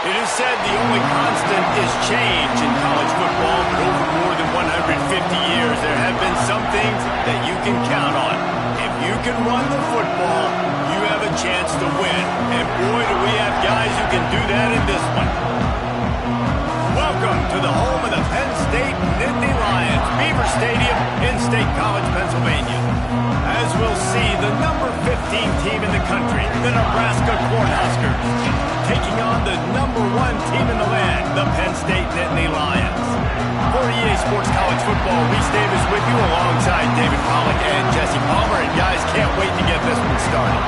It is said the only constant is change in college football, but over more than 150 years, there have been some things that you can count on. If you can run the football, you have a chance to win. And boy, do we have guys who can do that in this one. Welcome to the home of the Penn State Nittany Lions, Beaver Stadium in State College, Pennsylvania. As we'll see, the number 15 team in the country, the Nebraska Cornhuskers, taking on the number 1 team in the land, the Penn State Nittany Lions. For EA Sports College Football, Reese Davis with you alongside David Pollack and Jesse Palmer. And guys, can't wait to get this one started.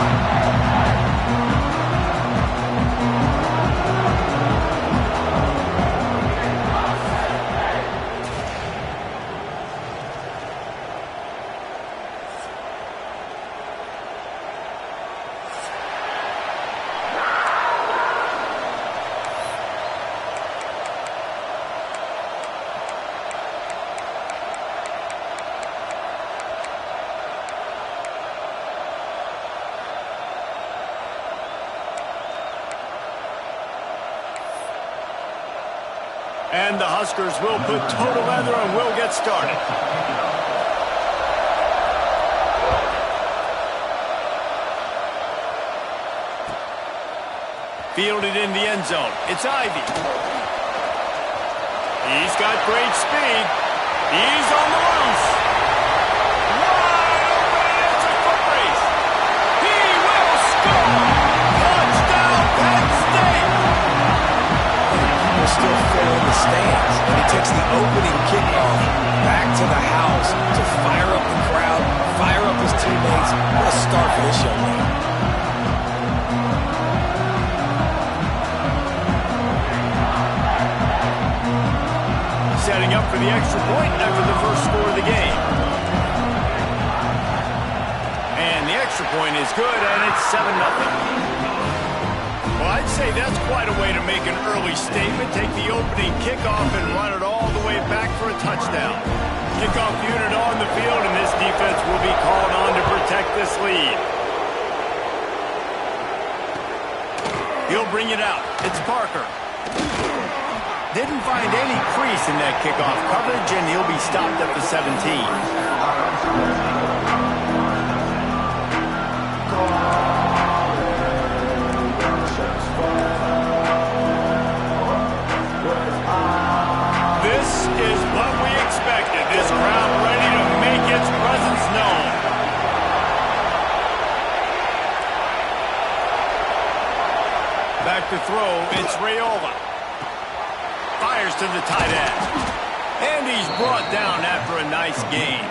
And the Huskers will put toe to leather and will get started. Fielded in the end zone. It's Ivy. He's got great speed. He's on the loose. Wide open. It's a foot race. He will score. Touchdown, Penn State. Still full in the stands, and he takes the opening kickoff back to the house to fire up the crowd, fire up his teammates. What a start for this young man. Setting up for the extra point after the first score of the game. And the extra point is good, and it's 7-0. Well, I'd say that's quite a way to make an early statement. Take the opening kickoff and run it all the way back for a touchdown. Kickoff unit on the field, and this defense will be called on to protect this lead. He'll bring it out. It's Parker. Didn't find any crease in that kickoff coverage, and he'll be stopped at the 17. This crowd ready to make its presence known. Back to throw, it's Raiola. Fires to the tight end. And he's brought down after a nice gain.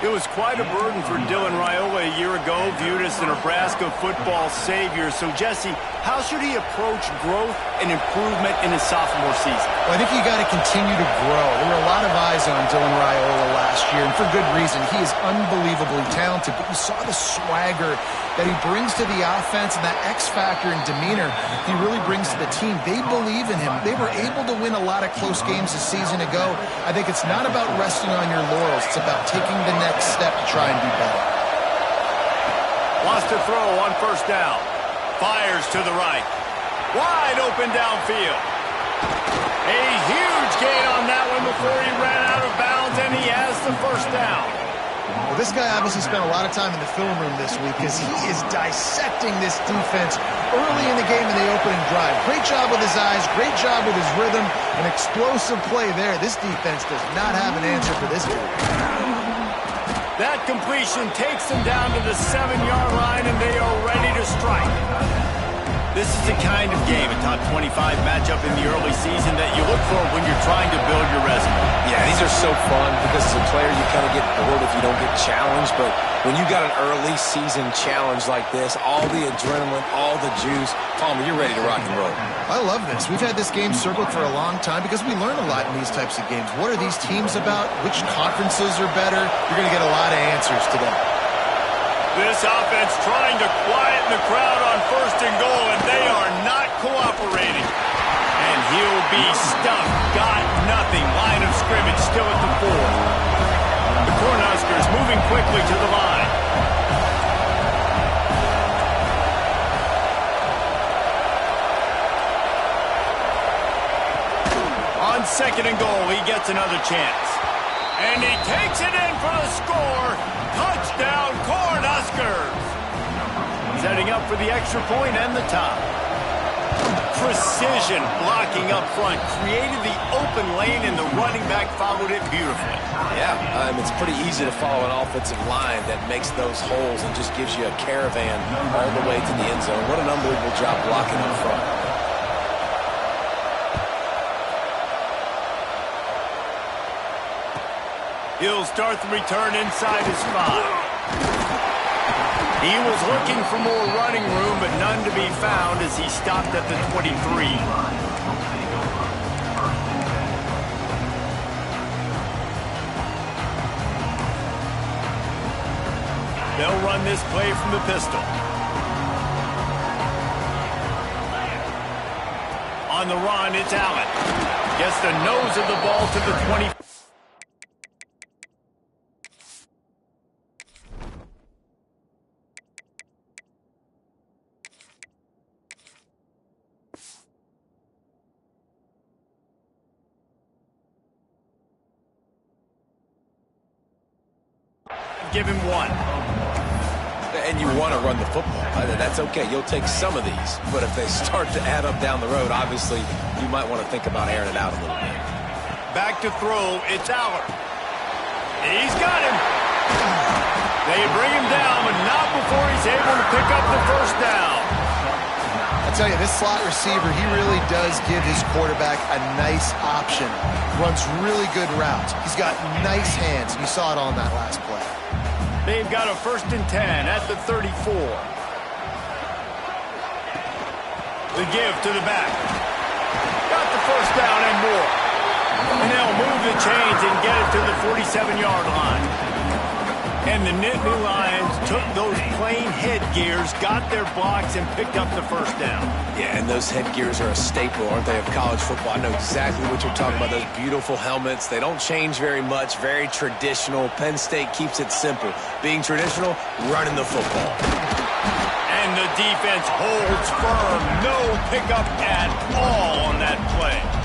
It was quite a burden for Dylan Raiola a year ago, viewed as the Nebraska football savior. So, Jesse, how should he approach growth and improvement in his sophomore season? Well, I think you got to continue to grow. There were a lot of eyes on Dylan Raiola last year, and for good reason. He is unbelievably talented, but you saw the swagger that he brings to the offense and that X factor and demeanor he really brings to the team. They believe in him. They were able to win a lot of close games a season ago. I think it's not about resting on your laurels. It's about taking the next step to try and be better. Wants to throw on first down. Fires to the right. Wide open downfield. A huge gain on that one before he ran out of bounds, and he has the first down. Well, this guy obviously spent a lot of time in the film room this week because he is dissecting this defense early in the game in the opening drive. Great job with his eyes, great job with his rhythm, an explosive play there. This defense does not have an answer for this dude. That completion takes them down to the 7-yard line, and they are ready to strike. This is the kind of game, a top 25 matchup in the early season that you look for when you're trying to build your resume. Yeah, these are so fun because as a player you kind of get bored if you don't get challenged, but when you got an early season challenge like this, all the adrenaline, all the juice, Palmer, you're ready to rock and roll. I love this. We've had this game circled for a long time because we learn a lot in these types of games. What are these teams about? Which conferences are better? You're going to get a lot of answers today. This offense trying to quieten the crowd on first and goal, and they are not cooperating. And he'll be stuffed. Got nothing. Line of scrimmage still at the 4. The Cornhuskers moving quickly to the line. On 2nd and goal, he gets another chance. And he takes it in for the score. Touchdown, Cornhuskers. Setting up for the extra point and the top. Precision blocking up front. Created the open lane, and the running back followed it beautifully. Yeah, it's pretty easy to follow an offensive line that makes those holes and just gives you a caravan all the way to the end zone. What an unbelievable job blocking up front. He'll start the return inside his 5. He was looking for more running room, but none to be found as he stopped at the 23. They'll run this play from the pistol. On the run, it's Allen. Gets the nose of the ball to the 20. Give him 1. And you want to run the football. That's okay. You'll take some of these. But if they start to add up down the road, obviously, you might want to think about airing it out a little bit. Back to throw. It's Allard. He's got him. They bring him down, but not before he's able to pick up the first down. I tell you, this slot receiver, he really does give his quarterback a nice option. Runs really good routes. He's got nice hands. You saw it on that last play. They've got a 1st and 10 at the 34. The give to the back. Got the first down and more. And they'll move the chains and get it to the 47-yard line. And the Nittany Lions took those plain headgears, got their blocks, and picked up the first down. Yeah, and those headgears are a staple, aren't they, of college football? I know exactly what you're talking about, those beautiful helmets. They don't change very much, very traditional. Penn State keeps it simple. Being traditional, running the football. And the defense holds firm. No pickup at all on that play.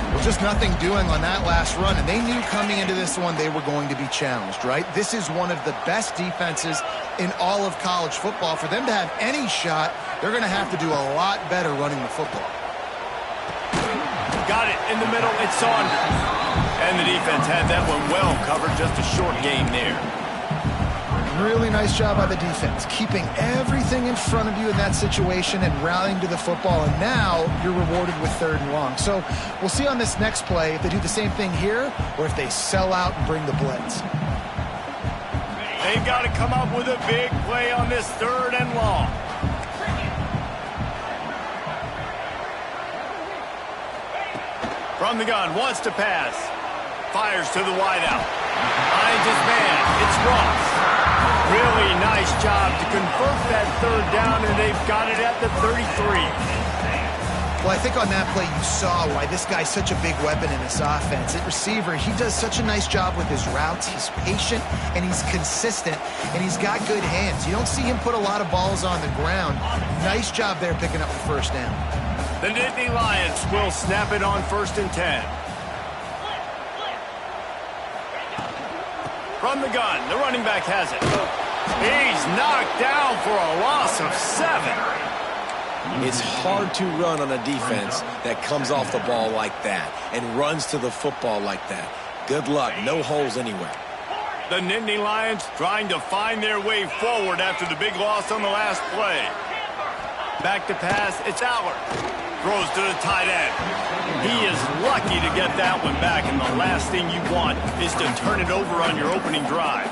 Well, just nothing doing on that last run, and they knew coming into this one they were going to be challenged, right? This is one of the best defenses in all of college football. For them to have any shot, they're going to have to do a lot better running the football. Got it in the middle. It's on. And the defense had that one well covered. Just a short gain there. Really nice job by the defense, keeping everything in front of you in that situation and rallying to the football. And now you're rewarded with 3rd and long. So we'll see on this next play if they do the same thing here or if they sell out and bring the blitz. They've got to come up with a big play on this 3rd and long. From the gun, wants to pass. Fires to the wideout. Finds his man. It's Ross. Really nice job to convert that 3rd down, and they've got it at the 33. Well, I think on that play you saw why this guy's such a big weapon in this offense. At receiver, he does such a nice job with his routes. He's patient, and he's consistent, and he's got good hands. You don't see him put a lot of balls on the ground. Nice job there picking up the 1st down. The Nittany Lions will snap it on 1st and 10. From the gun, the running back has it. He's knocked down for a loss of 7. It's hard to run on a defense that comes off the ball like that and runs to the football like that. Good luck. No holes anywhere. The Nittany Lions trying to find their way forward after the big loss on the last play. Back to pass, it's Allard. Throws to the tight end. He is lucky to get that one back, and the last thing you want is to turn it over on your opening drive.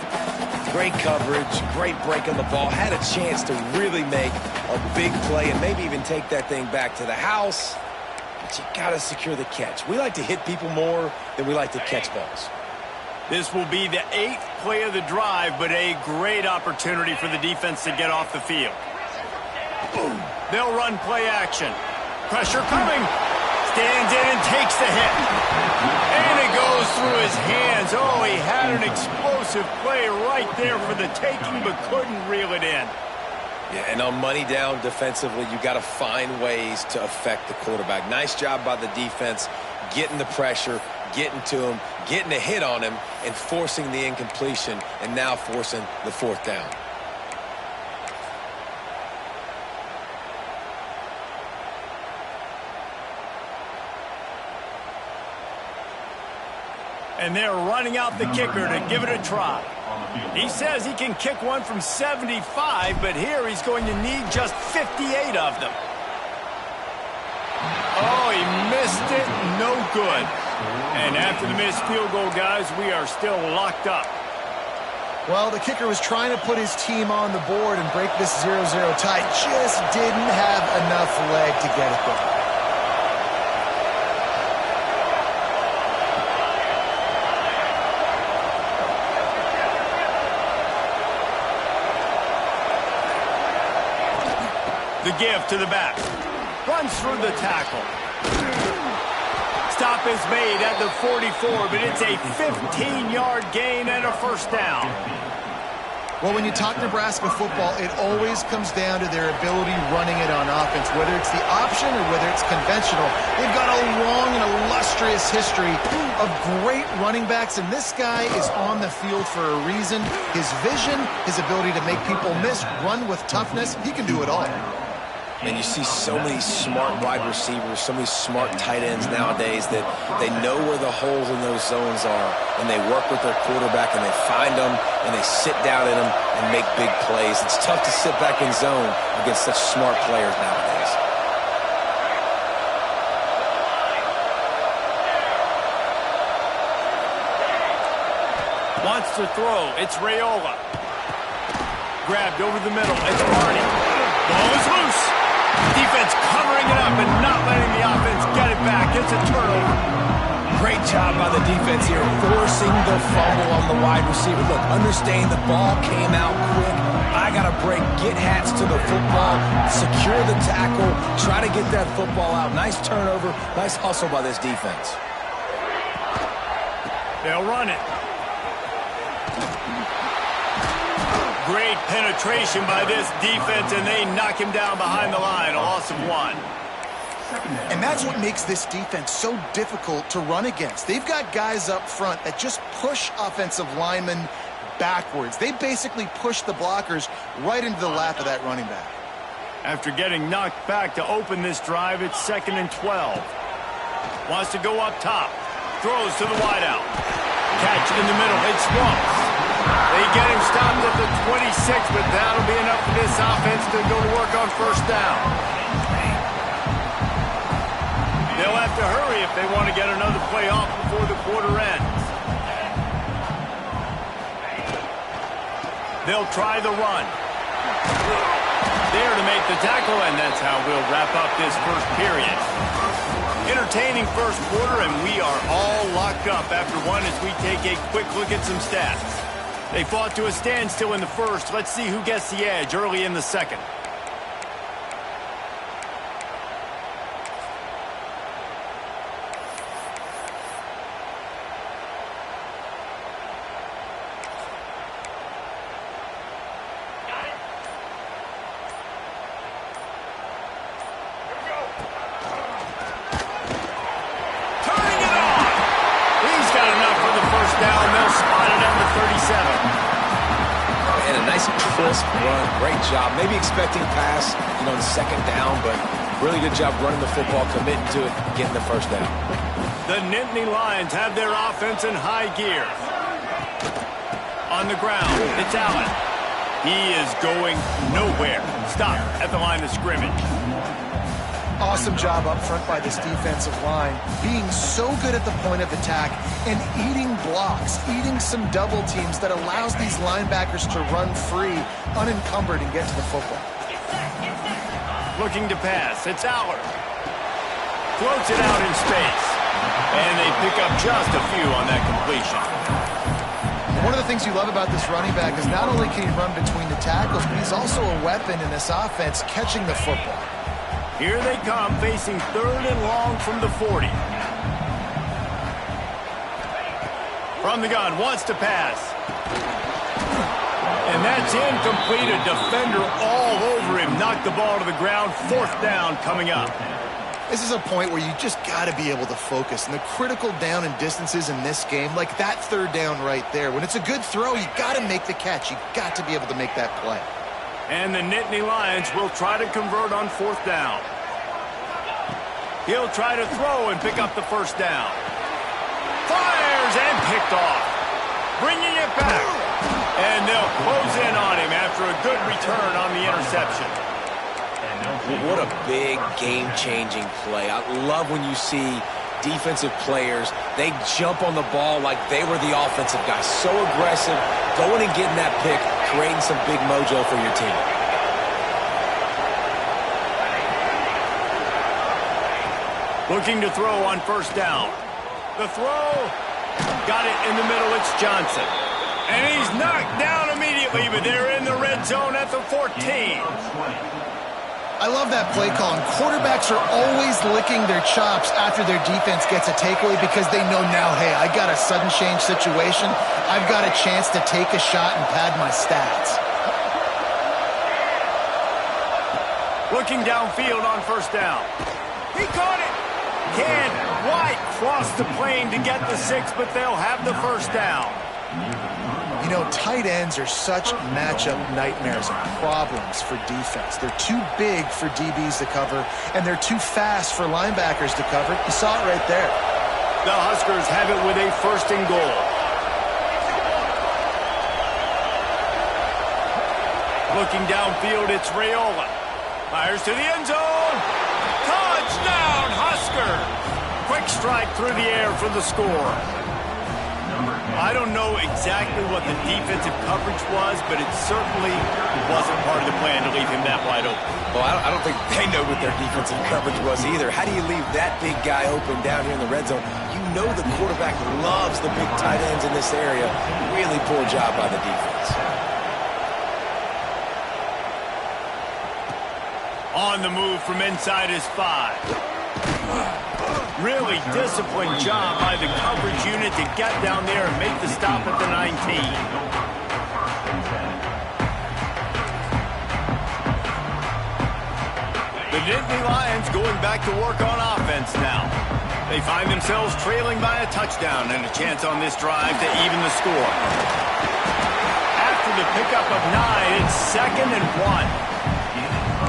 Great coverage, great break on the ball. Had a chance to really make a big play and maybe even take that thing back to the house. But you got to secure the catch. We like to hit people more than we like to catch balls. This will be the 8th play of the drive, but a great opportunity for the defense to get off the field. They'll run play action. Pressure coming. Stands in and takes the hit. And it goes through his hands. Oh, he had an explosive play right there for the taking, but couldn't reel it in. Yeah, and on money down defensively, you got to find ways to affect the quarterback. Nice job by the defense, getting the pressure, getting to him, getting a hit on him, and forcing the incompletion, and now forcing the fourth down. And they're running out the kicker to give it a try. He says he can kick one from 75, but here he's going to need just 58 of them. Oh, he missed it. No good. And after the missed field goal, guys, we are still locked up. Well, the kicker was trying to put his team on the board and break this 0-0 tie. Just didn't have enough leg to get it there. The give to the back. Runs through the tackle. Stop is made at the 44, but it's a 15-yard gain and a first down. Well, when you talk Nebraska football, it always comes down to their ability running it on offense, whether it's the option or whether it's conventional. They've got a long and illustrious history of great running backs, and this guy is on the field for a reason. His vision, his ability to make people miss, run with toughness, he can do it all. And you see so many smart wide receivers, so many smart tight ends nowadays that they know where the holes in those zones are, and they work with their quarterback, and they find them, and they sit down in them and make big plays. It's tough to sit back in zone against such smart players nowadays. Wants to throw. It's Raiola. Grabbed over the middle. It's Barney. Ball is loose. Defense covering it up and not letting the offense get it back. It's a turnover. Great job by the defense here, forcing the fumble on the wide receiver. Look, understand the ball came out quick. I got to break, get hats to the football, secure the tackle, try to get that football out. Nice turnover, nice hustle by this defense. They'll run it. Great penetration by this defense, and they knock him down behind the line. A loss of 1. And that's what makes this defense so difficult to run against. They've got guys up front that just push offensive linemen backwards. They basically push the blockers right into the lap of that running back. After getting knocked back to open this drive, it's 2nd and 12. Wants to go up top. Throws to the wideout. Catch in the middle. It's Swamps. They get him stopped at the 26, but that'll be enough for this offense to go to work on first down. They'll have to hurry if they want to get another play off before the quarter ends. They'll try the run. There to make the tackle, and that's how we'll wrap up this first period. Entertaining first quarter, and we are all locked up after one as we take a quick look at some stats. They fought to a standstill in the first. Let's see who gets the edge early in the second. Great job. Maybe expecting pass, the second down, but really good job running the football, committing to it, getting the first down. The Nittany Lions have their offense in high gear. On the ground, it's Allen. He is going nowhere. Stop at the line of scrimmage. Awesome job up front by this defensive line, being so good at the point of attack and eating blocks, eating some double teams that allows these linebackers to run free, unencumbered, and get to the football. Looking to pass, it's Aller. Floats it out in space, and they pick up just a few on that completion. One of the things you love about this running back is not only can he run between the tackles, but he's also a weapon in this offense catching the football. Here they come, facing 3rd and long from the 40. From the gun, wants to pass. And that's incomplete. A defender all over him. Knocked the ball to the ground. 4th down coming up. This is a point where you just got to be able to focus. And the critical down and distances in this game, like that 3rd down right there, when it's a good throw, you got to make the catch. You got to be able to make that play. And the Nittany Lions will try to convert on 4th down. He'll try to throw and pick up the 1st down. Fires and picked off. Bringing it back. And they'll close in on him after a good return on the interception. What a big game-changing play. I love when you see defensive players, they jump on the ball like they were the offensive guys. So aggressive, going and getting that pick, creating some big mojo for your team. Looking to throw on 1st down. The throw, got it in the middle, it's Johnson. And he's knocked down immediately, but they're in the red zone at the 14. I love that play call. And quarterbacks are always licking their chops after their defense gets a takeaway because they know now, hey, I got a sudden change situation. I've got a chance to take a shot and pad my stats. Looking downfield on 1st down. He caught it. Can't quite cross the plane to get the 6, but they'll have the 1st down. You know, tight ends are such matchup nightmares and problems for defense. They're too big for DBs to cover, and they're too fast for linebackers to cover. You saw it right there. The Huskers have it with a 1st and goal. Looking downfield, it's Raiola. Fires to the end zone. Touchdown, Husker! Quick strike through the air for the score. I don't know exactly what the defensive coverage was, but it certainly wasn't part of the plan to leave him that wide open. Well, I don't think they know what their defensive coverage was either. How do you leave that big guy open down here in the red zone? You know the quarterback loves the big tight ends in this area. Really poor job by the defense. On the move from inside his 5. Really disciplined job by the coverage unit to get down there and make the stop at the 19. The Nittany Lions going back to work on offense now. They find themselves trailing by a touchdown and a chance on this drive to even the score. After the pickup of 9, it's 2nd and 1.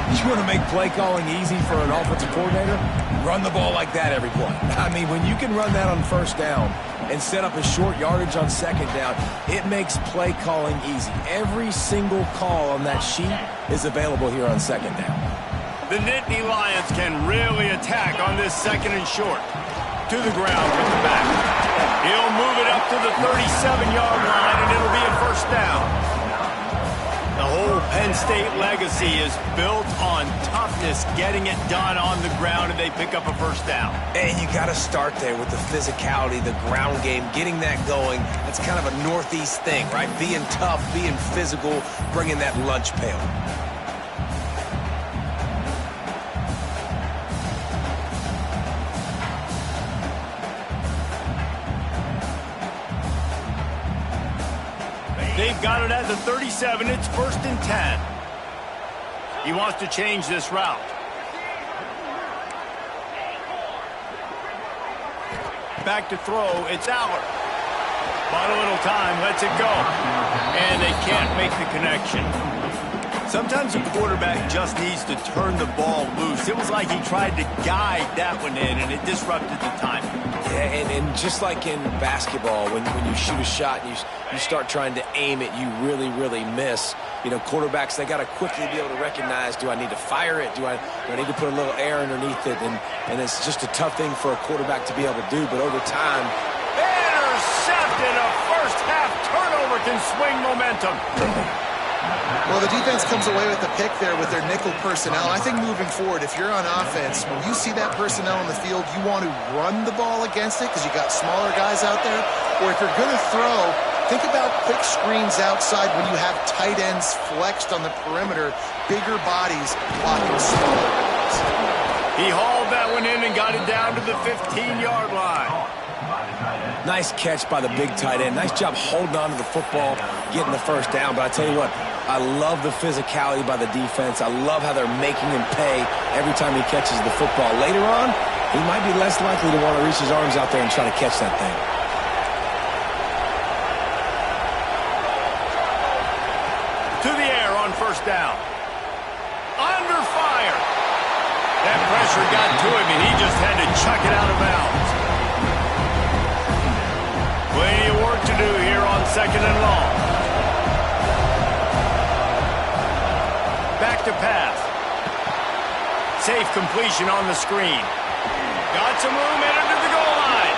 You want to make play calling easy for an offensive coordinator? Run the ball like that every play. I mean, when you can run that on 1st down and set up a short yardage on 2nd down, it makes play calling easy. Every single call on that sheet is available here on 2nd down. The Nittany Lions can really attack on this 2nd and short. To the ground with the back. He'll move it up to the 37-yard line, and it'll be a 1st down. The whole Penn State legacy is built on toughness, getting it done on the ground, and they pick up a 1st down. And you got to start there with the physicality, the ground game, getting that going. That's kind of a Northeast thing, right? Being tough, being physical, bringing that lunch pail. They've got it at the 37. It's 1st and 10. He wants to change this route. Back to throw. It's Aller. Bought a little time. Lets it go. And they can't make the connection. Sometimes a quarterback just needs to turn the ball loose. It was like he tried to guide that one in, and it disrupted the timing. Yeah, and just like in basketball, when you shoot a shot and you start trying to aim it, you really, really miss. You know, quarterbacks, they got to quickly be able to recognize, do I need to fire it? Do I need to put a little air underneath it? And it's just a tough thing for a quarterback to be able to do, but over time... Intercepted! A first-half turnover can swing momentum. Well, the defense comes away with the pick there with their nickel personnel. I think moving forward, if you're on offense, when you see that personnel on the field, you want to run the ball against it because you got smaller guys out there. Or if you're going to throw, think about quick screens outside when you have tight ends flexed on the perimeter, bigger bodies blocking smaller guys. He hauled that one in and got it down to the 15-yard line. Nice catch by the big tight end. Nice job holding on to the football, getting the 1st down. But I tell you what, I love the physicality by the defense. I love how they're making him pay every time he catches the football. Later on, he might be less likely to want to reach his arms out there and try to catch that thing. To the air on first down. Under fire. That pressure got to him, and he just had to chuck it out of bounds. Plenty of work to do here on second and long. Back to pass. Safe completion on the screen. Got some room, headed to the goal line.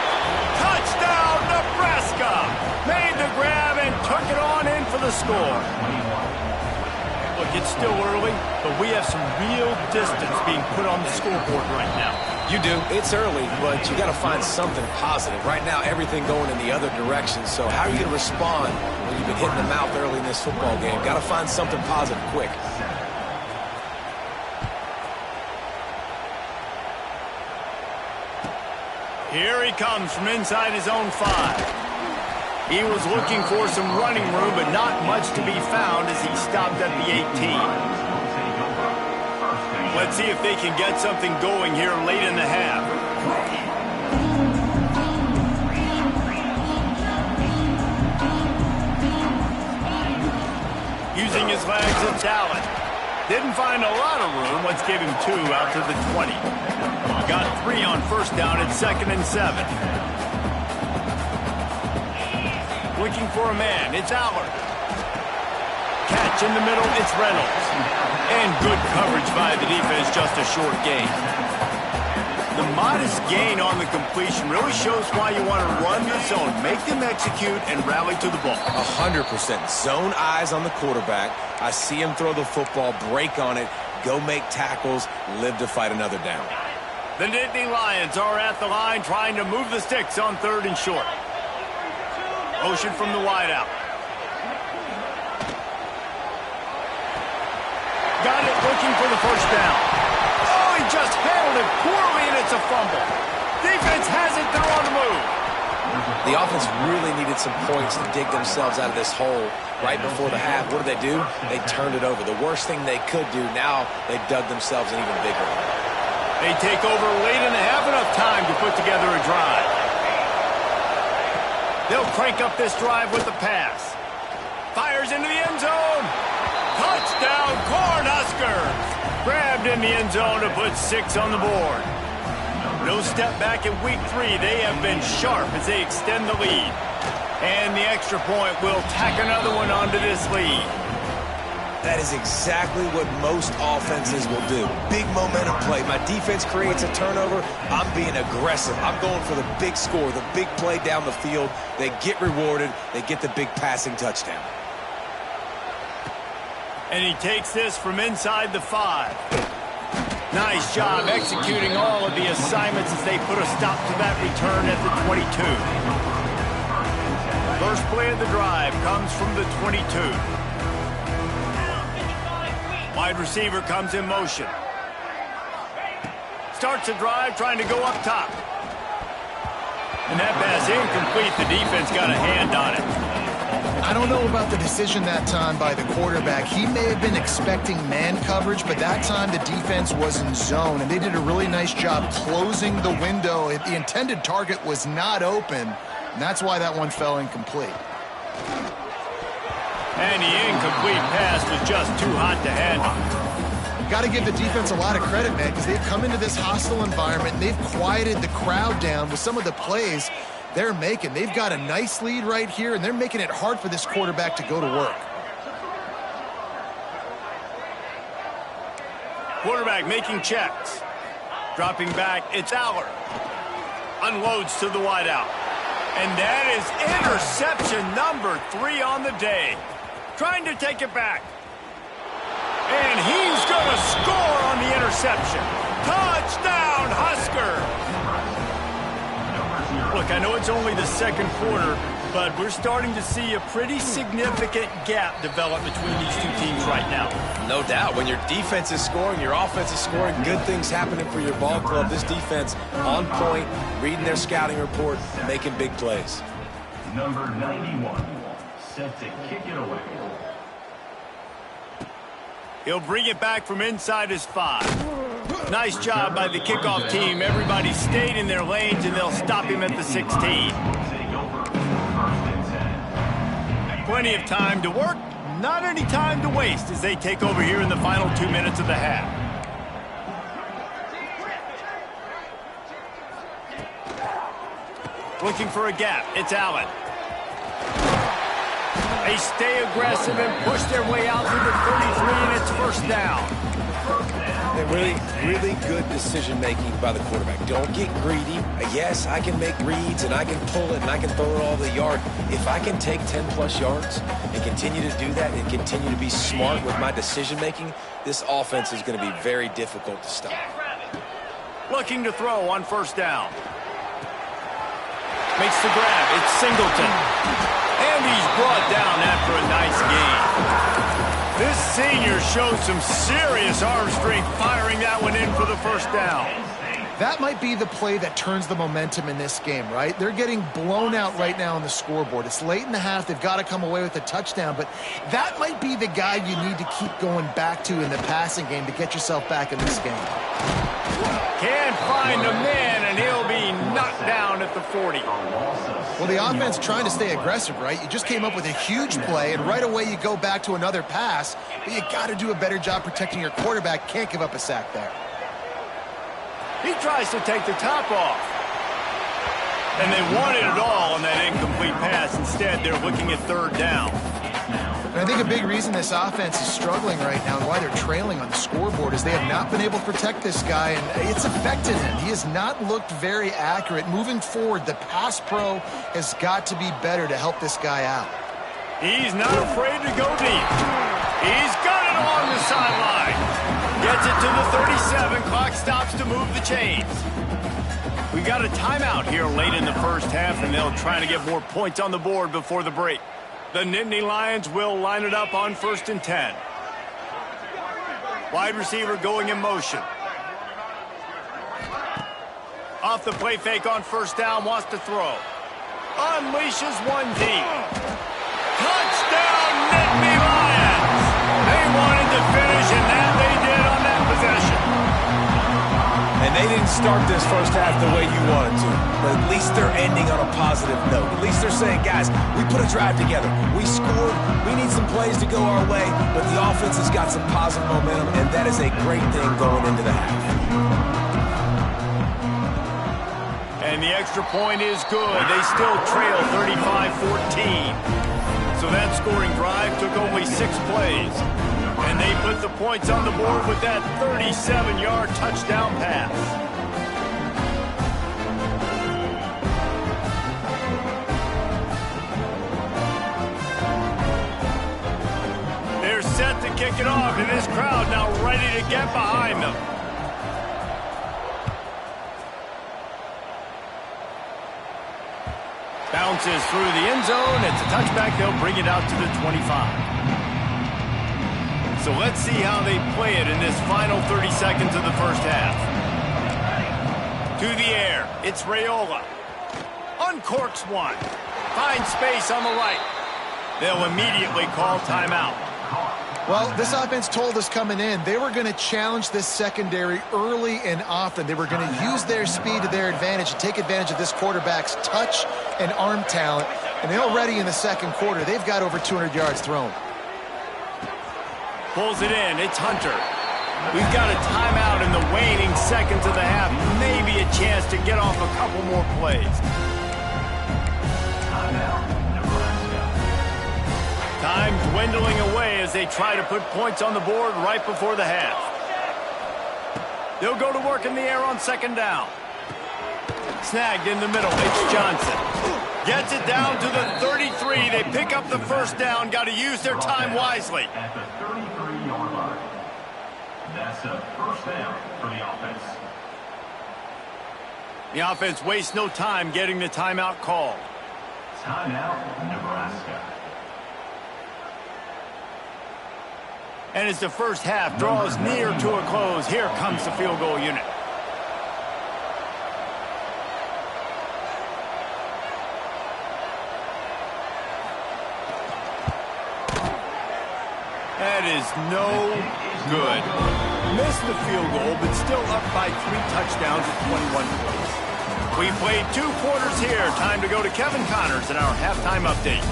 Touchdown, Nebraska! Made the grab and took it on in for the score. Look, it's still early, but we have some real distance being put on the scoreboard right now. You do. It's early, but you got to find something positive. Right now, everything going in the other direction. So how are you going to respond when you've been hitting the mouth early in this football game? Got to find something positive quick. Here he comes from inside his own 5. He was looking for some running room, but not much to be found as he stopped at the 18. Let's see if they can get something going here late in the half. Using his legs, it's Allen. Didn't find a lot of room. Let's give him 2 out to the 20. Got 3 on first down at 2nd and 7. Looking for a man, it's Allard. Catch in the middle, it's Reynolds. And good coverage by the defense, just a short gain. The modest gain on the completion really shows why you want to run the zone, make them execute, and rally to the ball. 100%. Zone eyes on the quarterback. I see him throw the football, break on it, go make tackles, live to fight another down. The Nittany Lions are at the line trying to move the sticks on 3rd and short. Motion from the wideout. Got it, looking for the first down. Oh, he just handled it poorly, and it's a fumble. Defense has it, they're on the move. The offense really needed some points to dig themselves out of this hole right before the half. What did they do? They turned it over. The worst thing they could do, now they dug themselves an even bigger hole. They take over late in the half, enough time to put together a drive. They'll crank up this drive with the pass. Fires into the end zone. Touchdown, Cornhuskers! Grabbed in the end zone to put 6 on the board. No step back in week 3. They have been sharp as they extend the lead. And the extra point will tack another one onto this lead. That is exactly what most offenses will do. Big momentum play. My defense creates a turnover. I'm being aggressive. I'm going for the big score, the big play down the field. They get rewarded. They get the big passing touchdown. And he takes this from inside the 5. Nice job executing all of the assignments as they put a stop to that return at the 22. First play of the drive comes from the 22. Wide receiver comes in motion. Starts a drive trying to go up top. And that pass incomplete. The defense got a hand on it. I don't know about the decision that time by the quarterback. He may have been expecting man coverage, but that time the defense was in zone, and they did a really nice job closing the window. The intended target was not open, and that's why that one fell incomplete. And the incomplete pass was just too hot to handle. Got to give the defense a lot of credit, man, because they've come into this hostile environment, and they've quieted the crowd down with some of the plays they're making. They've got a nice lead right here, and they're making it hard for this quarterback to go to work. Quarterback making checks. Dropping back, it's Allard. Unloads to the wideout. And that is interception number 3 on the day. Trying to take it back. And he's going to score on the interception. Touchdown, Husker! Look, I know it's only the second quarter, but we're starting to see a pretty significant gap develop between these two teams right now. No doubt. When your defense is scoring, your offense is scoring, good things happening for your ball club. This defense on point, reading their scouting report, making big plays. Number 91, set to kick it away. He'll bring it back from inside his 5. Nice job by the kickoff team. Everybody stayed in their lanes, and they'll stop him at the 16. Plenty of time to work, not any time to waste as they take over here in the final 2 minutes of the half. Looking for a gap. It's Allen. They stay aggressive and push their way out to the 33, and it's first down. And really good decision-making by the quarterback. Don't get greedy. Yes, I can make reads, and I can pull it, and I can throw it all the yard. If I can take 10-plus yards and continue to do that and continue to be smart with my decision-making, this offense is going to be very difficult to stop. Looking to throw on first down. Makes the grab. It's Singleton. And he's brought down after a nice gain. This senior shows some serious arm strength firing that one in for the first down. That might be the play that turns the momentum in this game, right? They're getting blown out right now on the scoreboard. It's late in the half. They've got to come away with a touchdown, but that might be the guy you need to keep going back to in the passing game to get yourself back in this game. Can't find a man, and he'll be knocked down at the 40. Well, the offense trying to stay aggressive, right? You just came up with a huge play, and right away you go back to another pass, but you got to do a better job protecting your quarterback. Can't give up a sack there. He tries to take the top off. And they wanted it all on that incomplete pass. Instead, they're looking at third down. And I think a big reason this offense is struggling right now and why they're trailing on the scoreboard is they have not been able to protect this guy, and it's affected him. He has not looked very accurate. Moving forward, the pass pro has got to be better to help this guy out. He's not afraid to go deep. He's got it along the sideline. Gets it to the 37. Clock stops to move the chains. We got a timeout here late in the first half, and they'll try to get more points on the board before the break. The Nittany Lions will line it up on 1st and 10. Wide receiver going in motion. Off the play fake on first down, wants to throw. Unleashes one deep. Touchdown, Nittany Lions! They wanted to finish, and that they did on that possession. And they didn't start this first half the way you wanted to, but at least they're ending on a positive note. At least they're saying, guys, we put a drive together. We scored. We need some plays to go our way, but the offense has got some positive momentum, and that is a great thing going into the half. And the extra point is good. They still trail 35-14. So that scoring drive took only 6 plays. And they put the points on the board with that 37-yard touchdown pass. They're set to kick it off, and this crowd now ready to get behind them. Bounces through the end zone. It's a touchback. They'll bring it out to the 25. So let's see how they play it in this final 30 seconds of the first half. To the air. It's Raiola. Uncorks one. Finds space on the right. They'll immediately call timeout. Well, this offense told us coming in they were going to challenge this secondary early and often. They were going to use their speed to their advantage and take advantage of this quarterback's touch and arm talent. And they're already in the second quarter. They've got over 200 yards thrown. Pulls it in. It's Hunter. We've got a timeout in the waning seconds of the half. Maybe a chance to get off a couple more plays. Time dwindling away as they try to put points on the board right before the half. They'll go to work in the air on second down. Snagged in the middle. It's Johnson. Gets it down to the 33. They pick up the first down. Got to use their time wisely. At the 33-yard line. That's a first down for the offense. The offense wastes no time getting the timeout called. Timeout, Nebraska. And as the first half draws near to a close, here comes the field goal unit. That is no good. Missed the field goal, but still up by 3 touchdowns at 21 points. We played 2 quarters here. Time to go to Kevin Connors in our halftime update.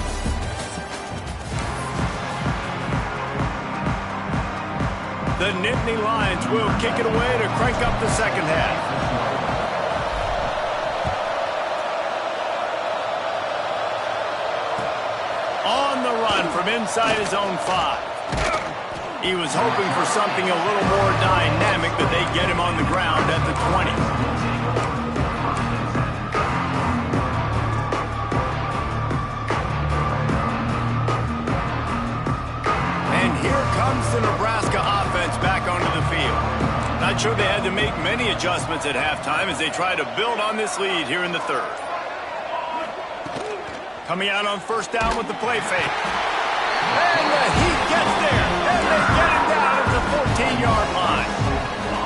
The Nittany Lions will kick it away to crank up the second half. On the run from inside his own 5. He was hoping for something a little more dynamic, but they get him on the ground at the 20. And here comes the Nebraska offense back onto the field. Not sure they had to make many adjustments at halftime as they try to build on this lead here in the third. Coming out on first down with the play fake. And he gets there. And they get him down at the 14-yard line.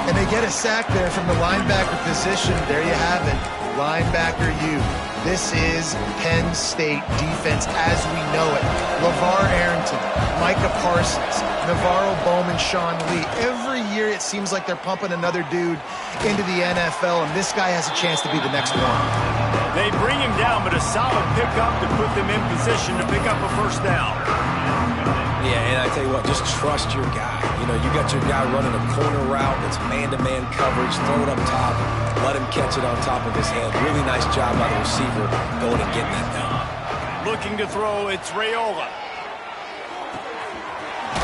And they get a sack there from the linebacker position. There you have it. Linebacker U. This is Penn State defense as we know it. LeVar Arrington, Micah Parsons, Navarro Bowman, Sean Lee. Every year it seems like they're pumping another dude into the NFL, and this guy has a chance to be the next one. They bring him down, but a solid pickup to put them in position to pick up a first down. Yeah, and I tell you what, just trust your guy. You know, you got your guy running a corner route. It's man-to-man coverage. Throw it up top. Let him catch it on top of his head. Really nice job by the receiver going and getting that down. Looking to throw, it's Raiola.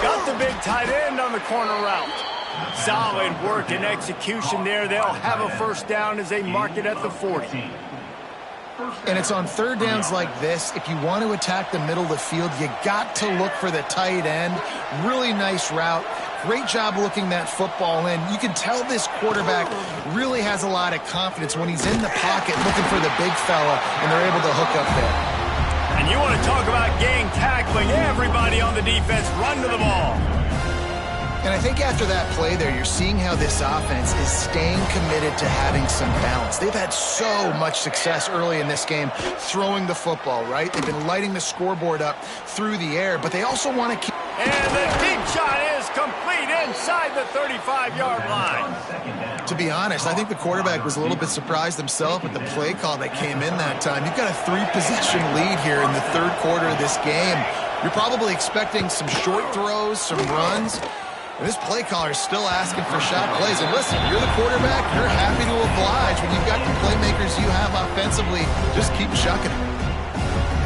Got the big tight end on the corner route. Solid work and execution there. They'll have a first down as they mark it at the 40. And it's on third downs like this. If you want to attack the middle of the field, you got to look for the tight end. Really nice route. Great job looking that football in. You can tell this quarterback really has a lot of confidence when he's in the pocket looking for the big fella, and they're able to hook up there. And you want to talk about gang tackling. Everybody on the defense run to the ball. And I think after that play there, you're seeing how this offense is staying committed to having some balance. They've had so much success early in this game throwing the football, right? They've been lighting the scoreboard up through the air, but they also want to keep... And the deep shot is complete inside the 35-yard line. To be honest, I think the quarterback was a little bit surprised himself at the play call that came in that time. You've got a 3-possession lead here in the third quarter of this game. You're probably expecting some short throws, some runs. And this play caller is still asking for shot plays. And listen, you're the quarterback. You're happy to oblige. When you've got the playmakers you have offensively, just keep chucking it.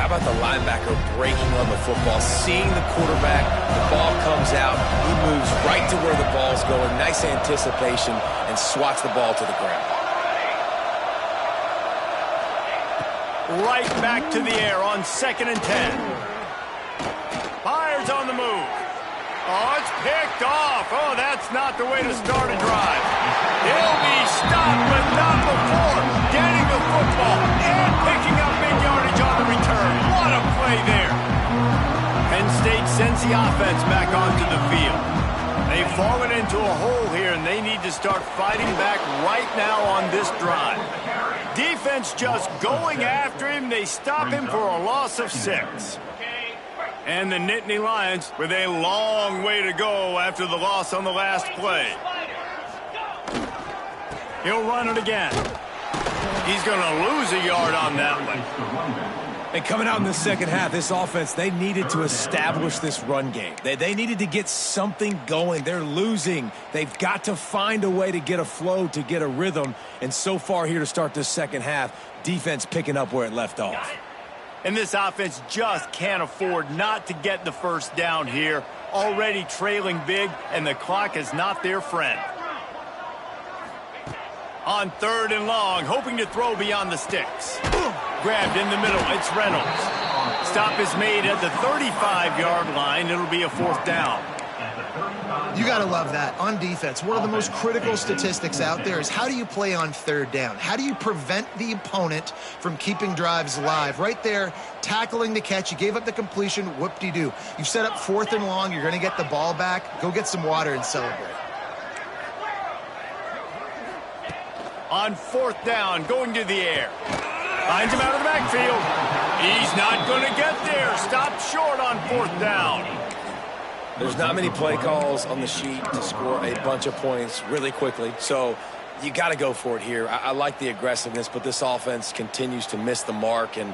How about the linebacker breaking on the football, seeing the quarterback, the ball comes out, he moves right to where the ball's going, nice anticipation, and swats the ball to the ground. Right back to the air on 2nd and 10. Fires on the move. Oh, it's picked off. Oh, that's not the way to start a drive. He'll be stopped, but not before getting the football and picking up big yardage on the return. What a play there. Penn State sends the offense back onto the field. They've fallen into a hole here, and they need to start fighting back right now on this drive. Defense just going after him. They stop him for a loss of 6. And the Nittany Lions with a long way to go after the loss on the last play. He'll run it again. He's going to lose a yard on that one. And coming out in the second half, this offense, they needed to establish this run game. They needed to get something going. They're losing. They've got to find a way to get a flow, to get a rhythm. And so far here to start this second half, defense picking up where it left off. And this offense just can't afford not to get the first down here. Already trailing big, and the clock is not their friend. On 3rd and long, hoping to throw beyond the sticks. Grabbed in the middle, it's Reynolds. Stop is made at the 35-yard line. It'll be a 4th down. You got to love that. On defense, one of the most critical statistics out there is how do you play on 3rd down? How do you prevent the opponent from keeping drives alive? Right there, tackling the catch. You gave up the completion. Whoop-de-doo. You've set up 4th and long. You're going to get the ball back. Go get some water and celebrate. On 4th down, going to the air. Finds him out of the backfield. He's not going to get there. Stopped short on 4th down. There's not many play calls on the sheet to score a bunch of points really quickly, so you got to go for it here. I like the aggressiveness, but this offense continues to miss the mark, and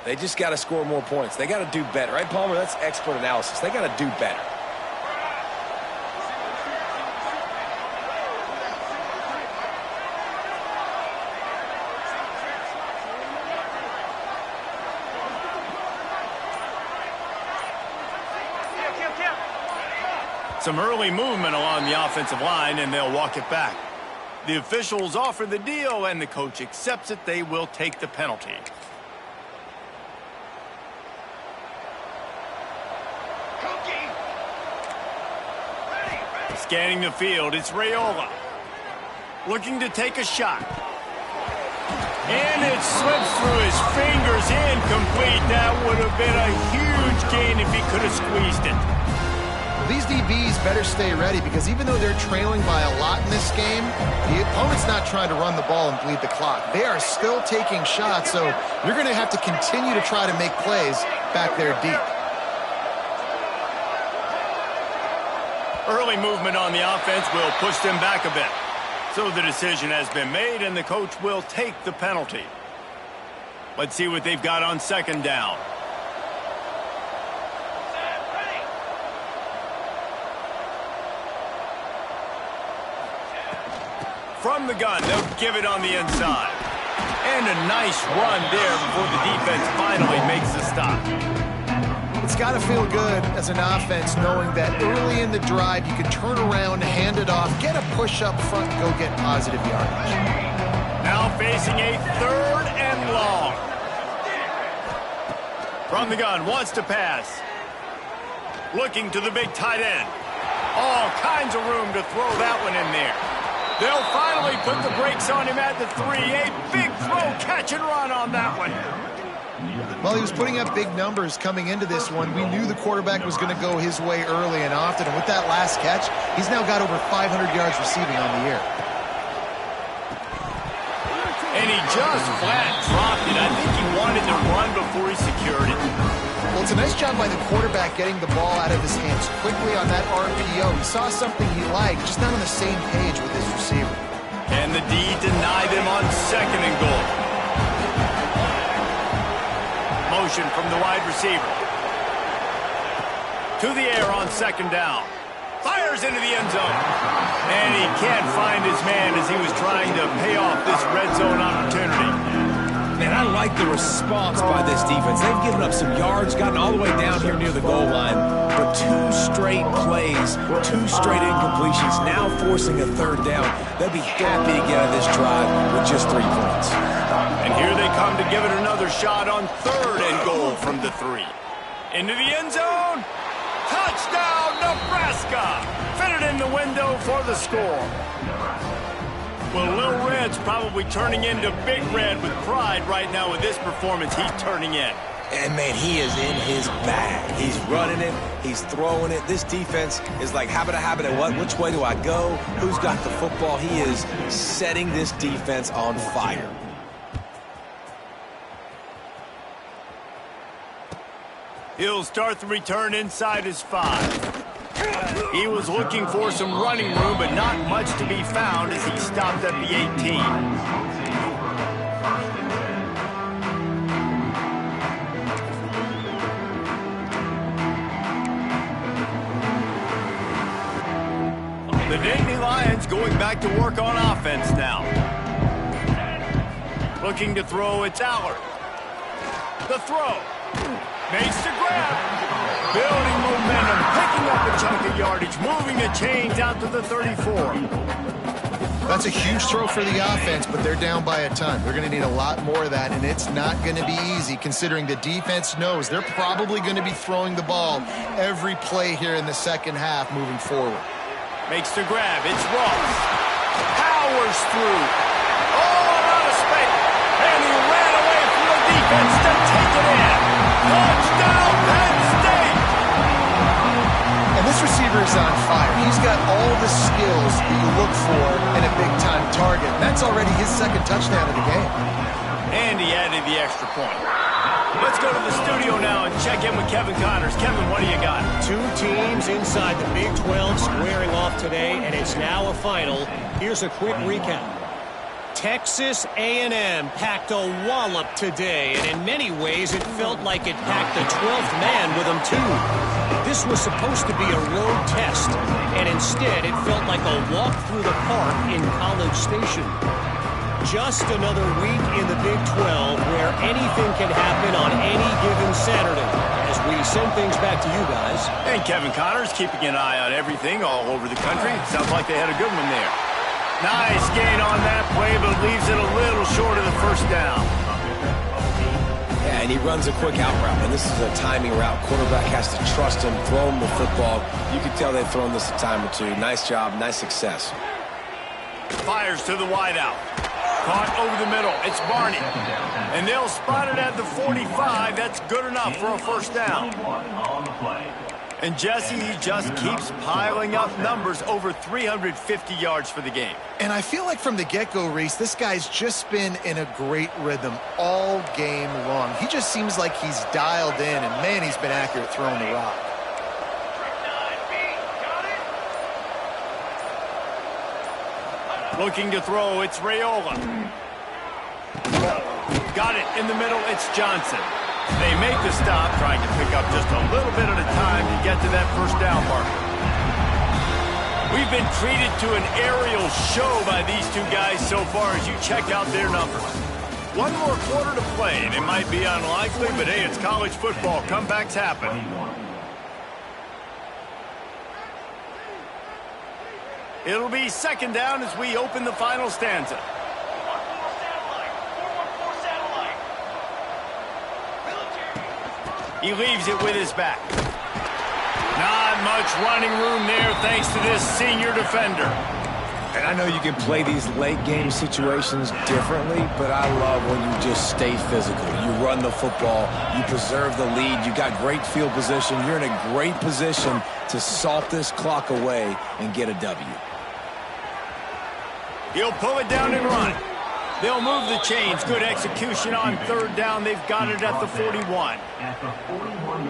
they just got to score more points. They got to do better, right, Palmer? That's expert analysis. They got to do better. Some early movement along the offensive line, and they'll walk it back. The officials offer the deal, and the coach accepts it. They will take the penalty. Scanning the field, it's Raiola. Looking to take a shot. And it slips through his fingers, incomplete. That would have been a huge gain if he could have squeezed it. These DBs better stay ready because even though they're trailing by a lot in this game, the opponent's not trying to run the ball and bleed the clock. They are still taking shots, so you're going to have to continue to try to make plays back there deep. Early movement on the offense will push them back a bit. So the decision has been made, and the coach will take the penalty. Let's see what they've got on second down. From the gun, they'll give it on the inside. And a nice run there before the defense finally makes the stop. It's got to feel good as an offense knowing that early in the drive you can turn around, hand it off, get a push up front, and go get positive yardage. Now facing a third and long. From the gun, wants to pass. Looking to the big tight end. All kinds of room to throw that one in there. They'll finally put the brakes on him at the 3. A big throw, catch and run on that one. Well, he was putting up big numbers coming into this one. We knew the quarterback was going to go his way early and often. And with that last catch, he's now got over 500 yards receiving on the year. And he just flat dropped it. I think he wanted to run before he secured it. Well, it's a nice job by the quarterback getting the ball out of his hands quickly on that RPO. He saw something he liked, just not on the same page with his receiver. Can the D deny them on second and goal? Motion from the wide receiver. To the air on second down. Fires into the end zone. And he can't find his man as he was trying to pay off this red zone opportunity. Man, I like the response by this defense. They've given up some yards, gotten all the way down here near the goal line. But 2 straight plays, 2 straight incompletions, now forcing a third down. They'll be happy to get out of this drive with just 3 points. And here they come to give it another shot on third and goal from the 3. Into the end zone. Touchdown, Nebraska! Fitted in the window for the score. Well, Lil Red's probably turning into Big Red with pride right now with this performance he's turning in. And, man, he is in his bag. He's running it. He's throwing it. This defense is like, habit, what? Which way do I go? Who's got the football? He is setting this defense on fire. He'll start the return inside his 5. He was looking for some running room, but not much to be found as he stopped at the 18. The Nittany Lions going back to work on offense now. Looking to throw, it's Allard. The throw. Makes the grab. Building momentum, picking up a chunk of yardage, moving the chains out to the 34. That's a huge throw for the offense, but they're down by a ton. They're going to need a lot more of that, and it's not going to be easy considering the defense knows they're probably going to be throwing the ball every play here in the second half moving forward. Makes the grab. It's Ross. Powers through. All out of space. And he ran away from the defense to take it in. Touchdown, Penn State! And this receiver is on fire. He's got all the skills that you look for in a big-time target. That's already his second touchdown of the game. And he added the extra point. Let's go to the studio now and check in with Kevin Connors. Kevin, what do you got? Two teams inside the Big 12 squaring off today, and it's now a final. Here's a quick recap. Texas A&M packed a wallop today, and in many ways it felt like it packed the 12th man with them too. This was supposed to be a road test, and instead it felt like a walk through the park in College Station. Just another week in the Big 12 where anything can happen on any given Saturday. As we send things back to you guys. And Kevin Connors keeping an eye on everything all over the country. Sounds like they had a good one there. Nice gain on that play, but leaves it a little short of the first down. Yeah, and he runs a quick out route, and this is a timing route. Quarterback has to trust him, throw him the football. You can tell they've thrown this a time or two. Nice job, nice success. Fires to the wideout. Caught over the middle. It's Barney. And they'll spot it at the 45. That's good enough for a first down. And Jesse, he just keeps piling up numbers, over 350 yards for the game. And I feel like from the get-go, Reese, this guy's just been in a great rhythm all game long. He just seems like he's dialed in, and man, he's been accurate throwing the rock. Looking to throw, it's Raiola. Got it in the middle, it's Johnson. They make the stop, trying to pick up just a little bit at a time to get to that first down marker. We've been treated to an aerial show by these two guys so far as you check out their numbers. One more quarter to play. They might be unlikely, but hey, it's college football. Comebacks happen. It'll be second down as we open the final stanza. He leaves it with his back. Not much running room there thanks to this senior defender. And I know you can play these late game situations differently, but I love when you just stay physical. You run the football, you preserve the lead, you got great field position, you're in a great position to salt this clock away and get a W. He'll pull it down and run. They'll move the chains. Good execution on third down. They've got it at the 41.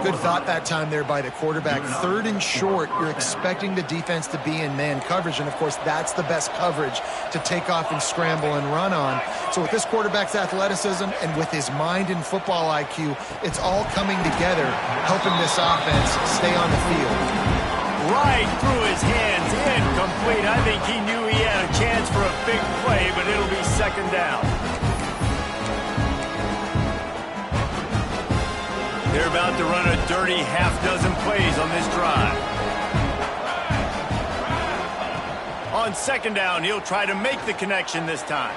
Good thought that time there by the quarterback. Third and short, you're expecting the defense to be in man coverage, and of course that's the best coverage to take off and scramble and run on. So with this quarterback's athleticism and with his mind and football IQ, it's all coming together, helping this offense stay on the field. Right through his hands, incomplete. I think he knew he had a chance for a big play, but it'll be second down. They're about to run a dirty half-dozen plays on this drive. On second down, he'll try to make the connection this time.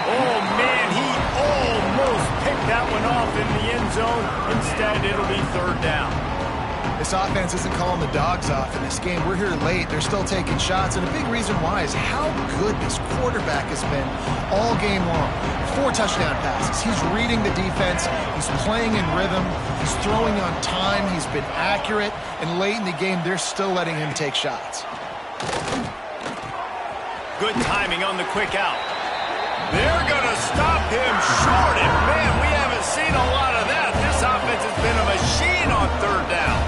Oh, man, he almost picked that one off in the end zone. Instead, it'll be third down. This offense isn't calling the dogs off in this game. We're here late. They're still taking shots, and a big reason why is how good this quarterback has been all game long. 4 touchdown passes. He's reading the defense. He's playing in rhythm. He's throwing on time. He's been accurate, and late in the game, they're still letting him take shots. Good timing on the quick out. They're going to stop him short, and man, we haven't seen a lot of that. This offense has been a machine on third down.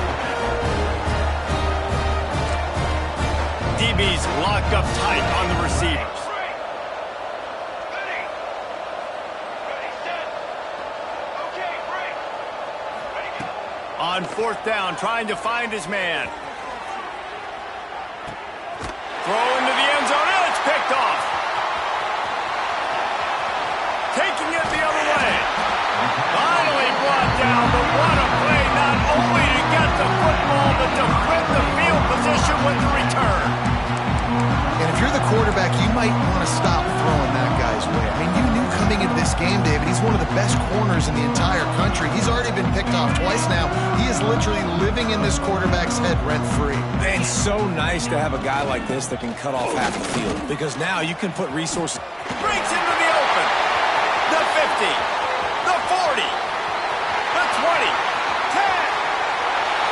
DB's locked up tight on the receivers. On fourth down, trying to find his man. Throw into the end zone, and it's picked off. Taking it the other way. Finally brought down, but what a play, not only to get the football, but to flip the field position with the return. And if you're the quarterback, you might want to stop throwing that guy's way. I mean, you knew coming into this game, David, he's one of the best corners in the entire country. He's already been picked off twice now. He is literally living in this quarterback's head rent-free. It's so nice to have a guy like this that can cut off half the field, because now you can put resources. Breaks into the open. The 50. The 40. The 20. 10.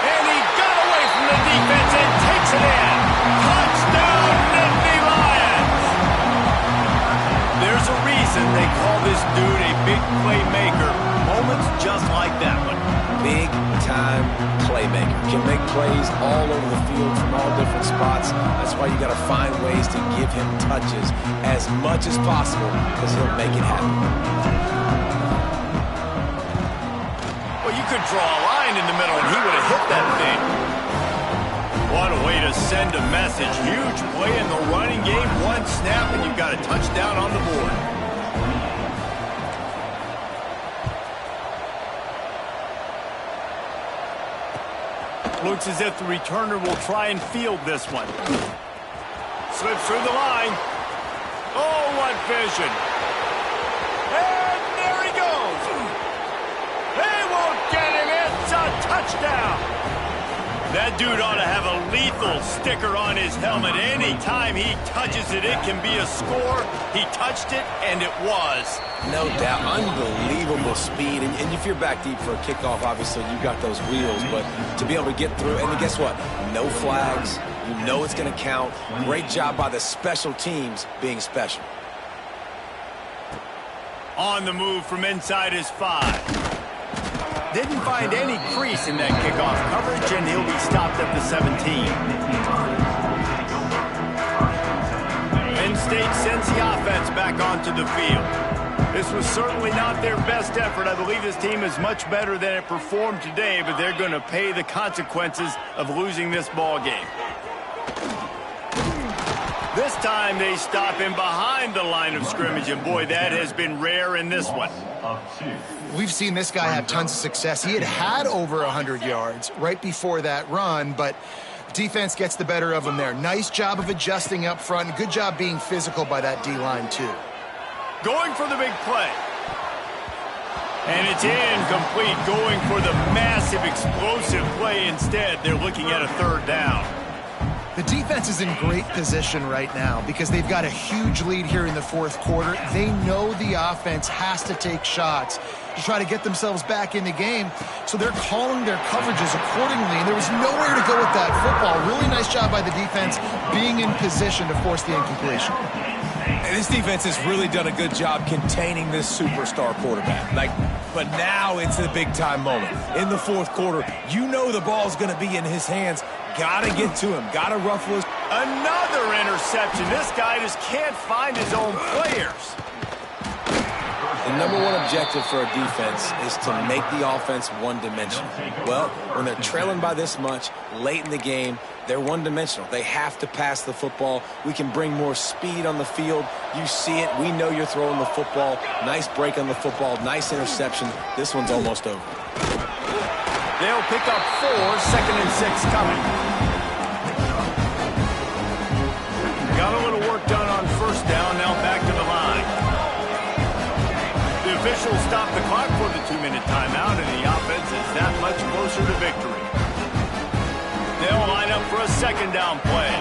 And he got away from the defense and takes it in. Touchdown, Nittany Lions. There's a reason season, they call this dude a big playmaker. Moments just like that one. Big-time playmaker. Can make plays all over the field from all different spots. That's why you got to find ways to give him touches as much as possible because he'll make it happen. Well, you could draw a line in the middle and he would have hit that thing. What a way to send a message. Huge play in the running game. One snap and you've got a touchdown on the board. Looks as if the returner will try and field this one. Slips through the line. Oh, what vision. And there he goes. They won't get him. It's a touchdown. That dude ought to have a lethal sticker on his helmet. Anytime he touches it, it can be a score. He touched it, and it was. No doubt. Unbelievable speed. And if you're back deep for a kickoff, obviously you got those wheels. But to be able to get through, and guess what? No flags. You know it's going to count. Great job by the special teams being special. On the move from inside his 5. Didn't find any crease in that kickoff coverage, and he'll be stopped at the 17. Penn State sends the offense back onto the field. This was certainly not their best effort. I believe this team is much better than it performed today, but they're going to pay the consequences of losing this ball game. This time they stop him behind the line of scrimmage, and boy, that has been rare in this one. We've seen this guy have tons of success. He had over 100 yards right before that run, but defense gets the better of him there. Nice job of adjusting up front. Good job being physical by that D-line, too. Going for the big play. And it's incomplete. Going for the massive, explosive play instead. They're looking at a third down. The defense is in great position right now because they've got a huge lead here in the fourth quarter. They know the offense has to take shots to try to get themselves back in the game, so they're calling their coverages accordingly, and there was nowhere to go with that football. Really nice job by the defense being in position to force the incompletion. And this defense has really done a good job containing this superstar quarterback. But now it's a big-time moment. In the fourth quarter, you know the ball's going to be in his hands. Got to get to him. Got to ruffle his... Another interception. This guy just can't find his own players. The number one objective for a defense is to make the offense one-dimensional. Well, when they're trailing by this much, late in the game, they're one-dimensional. They have to pass the football. We can bring more speed on the field. You see it. We know you're throwing the football. Nice break on the football. Nice interception. This one's almost over. They'll pick up 4, 2nd and 6 coming. Got a little work done on first down, now back to the line. The officials stop the clock for the 2-minute timeout, and the offense is that much closer to victory. They'll line up for a 2nd down play.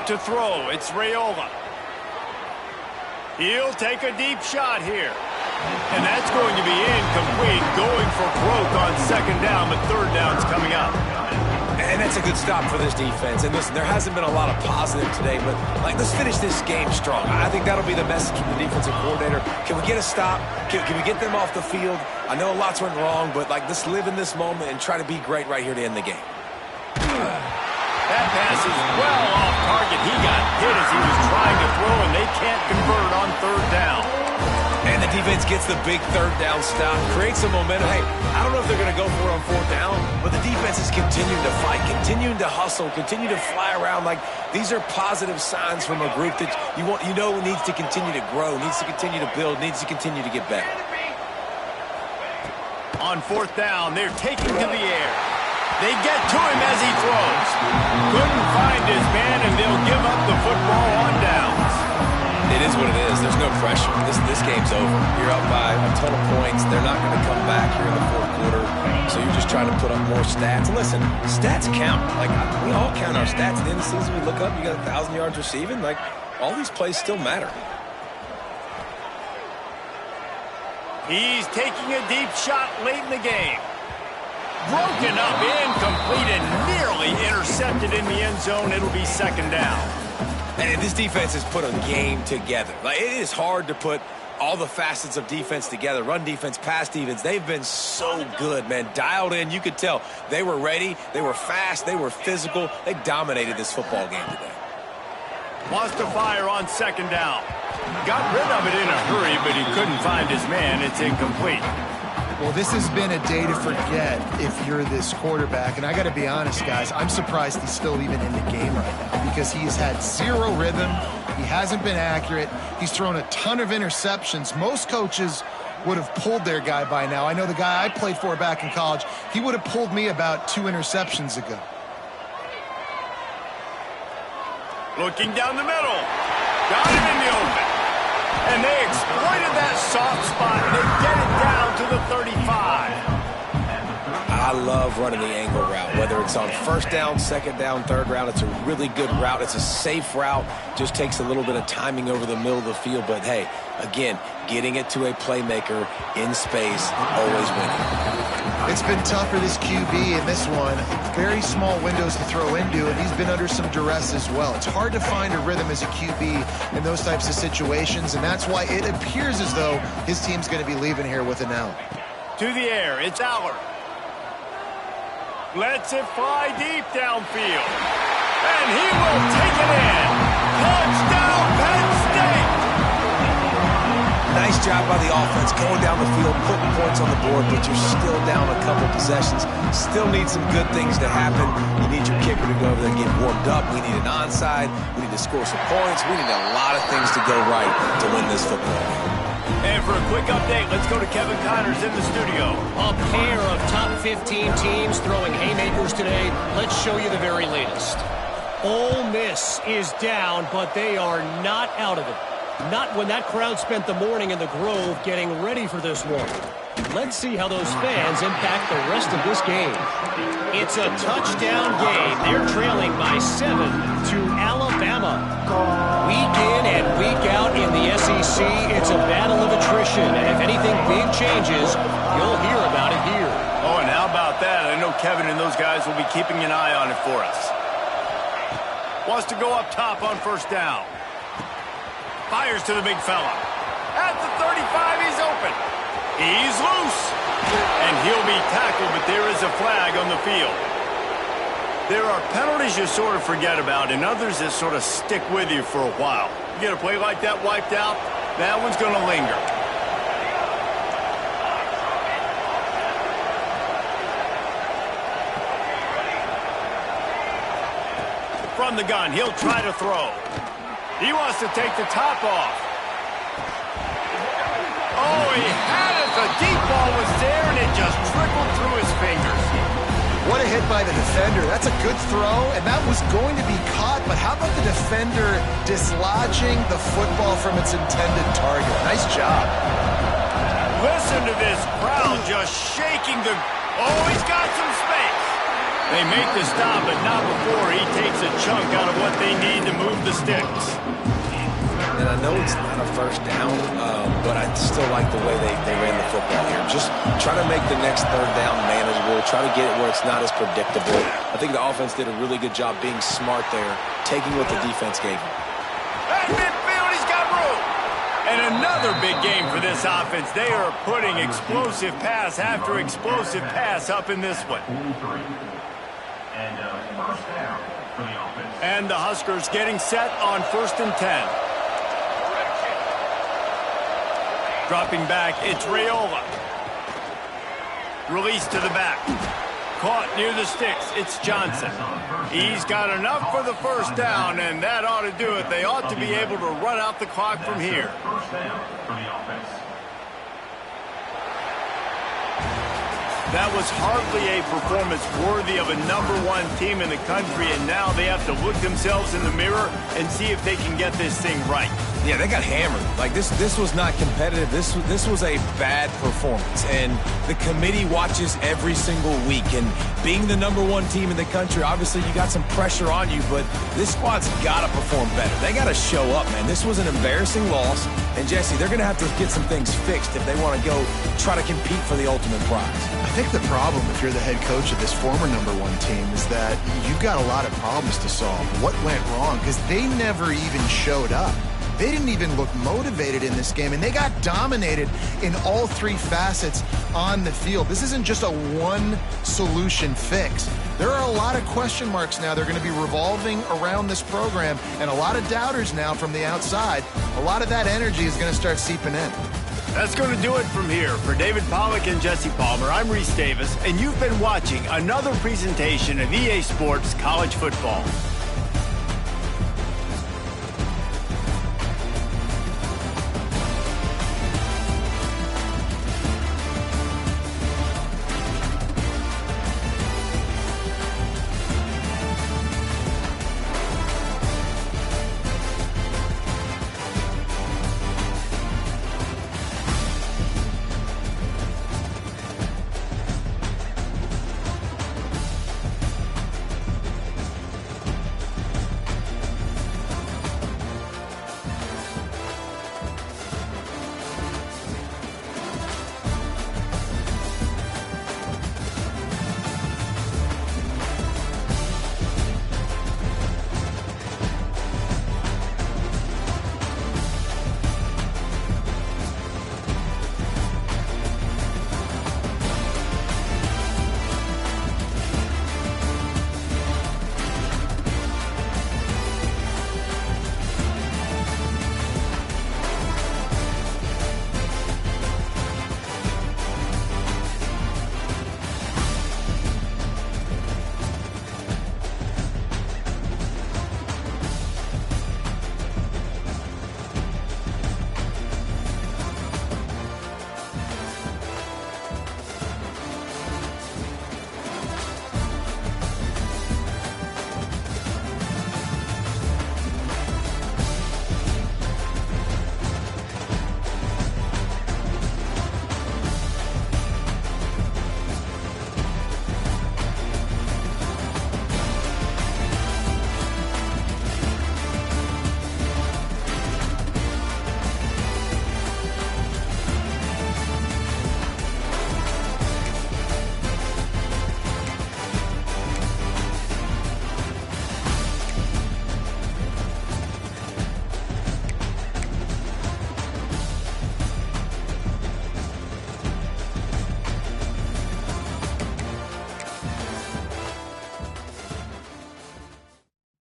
To throw, it's Raiola. He'll take a deep shot here. And that's going to be incomplete. Going for broke on 2nd down, but 3rd down's coming up. And that's a good stop for this defense. And listen, there hasn't been a lot of positive today, but let's finish this game strong. I think that'll be the message from the defensive coordinator. Can we get a stop? Can we get them off the field? I know lots went wrong, but let's live in this moment and try to be great right here to end the game. That pass is well off target. He got hit as he was trying to throw, and they can't convert on 3rd down. And the defense gets the big 3rd down stop, creates some momentum. Hey, I don't know if they're going to go for it on 4th down, but the defense is continuing to fight, continuing to hustle, continue to fly around. These are positive signs from a group that you know needs to continue to grow, needs to continue to build, needs to continue to get better. On 4th down, they're taking to the air. They get to him as he throws. Couldn't find his man, and they'll give up the football on downs. It is what it is. There's no pressure. This game's over. You're up by a ton of points. They're not going to come back here in the fourth quarter, so you're just trying to put up more stats. And listen, stats count. We all count our stats. At the end of the season, we look up, you got 1,000 yards receiving. All these plays still matter. He's taking a deep shot late in the game. Broken up, incomplete, and nearly intercepted in the end zone. It'll be second down. And this defense has put a game together. Like, it is hard to put all the facets of defense together. Run defense, pass defense. They've been so good, man. Dialed in. You could tell they were ready. They were fast. They were physical. They dominated this football game today. Wants to fire on second down. Got rid of it in a hurry, but he couldn't find his man. It's incomplete. Well, this has been a day to forget if you're this quarterback. And I got to be honest, guys, I'm surprised he's still even in the game right now because he's had zero rhythm. He hasn't been accurate. He's thrown a ton of interceptions. Most coaches would have pulled their guy by now. I know the guy I played for back in college, he would have pulled me about 2 interceptions ago. Looking down the middle. Got him in the open. And they exploited that soft spot. They get it down to the 35. I love running the angle route, whether it's on first down, second down, third round. It's a really good route. It's a safe route. Just takes a little bit of timing over the middle of the field. But, hey, again, getting it to a playmaker in space, always winning. It's been tough for this QB in this one. Very small windows to throw into, and he's been under some duress as well. It's hard to find a rhythm as a QB in those types of situations, and that's why it appears as though his team's going to be leaving here with an L. To the air, it's Aller. Lets it fly deep downfield. And he will take it in. Touchdown, Penn State! Nice job by the offense going down the field, putting points on the board, but you're still down a couple possessions. Still need some good things to happen. You need your kicker to go over there and get warmed up. We need an onside. We need to score some points. We need a lot of things to go right to win this football game. And for a quick update, let's go to Kevin Connors in the studio. A pair of top 15 teams throwing haymakers today. Let's show you the very latest. Ole Miss is down, but they are not out of it. Not when that crowd spent the morning in the Grove getting ready for this one. Let's see how those fans impact the rest of this game. It's a touchdown game. They're trailing by 7 to Alabama. Week in and week out in the SEC, it's a battle of attrition. And if anything big changes, you'll hear about it here. Oh, and how about that? I know Kevin and those guys will be keeping an eye on it for us. Wants to go up top on first down. Fires to the big fella. At the 35, he's open. He's loose. And he'll be tackled, but there is a flag on the field. There are penalties you sort of forget about and others that sort of stick with you for a while. You get a play like that wiped out, that one's going to linger. From the gun, he'll try to throw. He wants to take the top off. Oh, he had it. The deep ball was there, and it just trickled through his fingers. What a hit by the defender. That's a good throw, and that was going to be caught, but how about the defender dislodging the football from its intended target? Nice job. Listen to this crowd just shaking the... Oh, he's got some space. They make the stop, but not before he takes a chunk out of what they need to move the sticks. And I know it's not a first down, but I still like the way they ran the football here. Just try to make the next third down manageable. Try to get it where it's not as predictable. I think the offense did a really good job being smart there, taking what the defense gave him. At midfield, he's got room. And another big game for this offense. They are putting explosive pass after explosive pass up in this one. And first down for the offense. And the Huskers getting set on 1st and 10. Dropping back, it's Raiola. Release to the back. Caught near the sticks, it's Johnson. He's got enough for the first down, and that ought to do it. They ought to be able to run out the clock from here. First down for the offense. That was hardly a performance worthy of a #1 team in the country, and now they have to look themselves in the mirror and see if they can get this thing right. Yeah, they got hammered. Like, this was not competitive. This was a bad performance, and the committee watches every single week. And being the #1 team in the country, obviously you got some pressure on you, but this squad's got to perform better. They got to show up, man. This was an embarrassing loss. And, Jesse, they're going to have to get some things fixed if they want to go try to compete for the ultimate prize. I think the problem, if you're the head coach of this former #1 team, is that you've got a lot of problems to solve. What went wrong? Because they never even showed up. They didn't even look motivated in this game, and they got dominated in all 3 facets on the field. This isn't just a one-solution fix. There are a lot of question marks now. They're going to be revolving around this program, and a lot of doubters now from the outside. A lot of that energy is going to start seeping in. That's going to do it from here. For David Pollack and Jesse Palmer, I'm Reese Davis, and you've been watching another presentation of EA Sports College Football.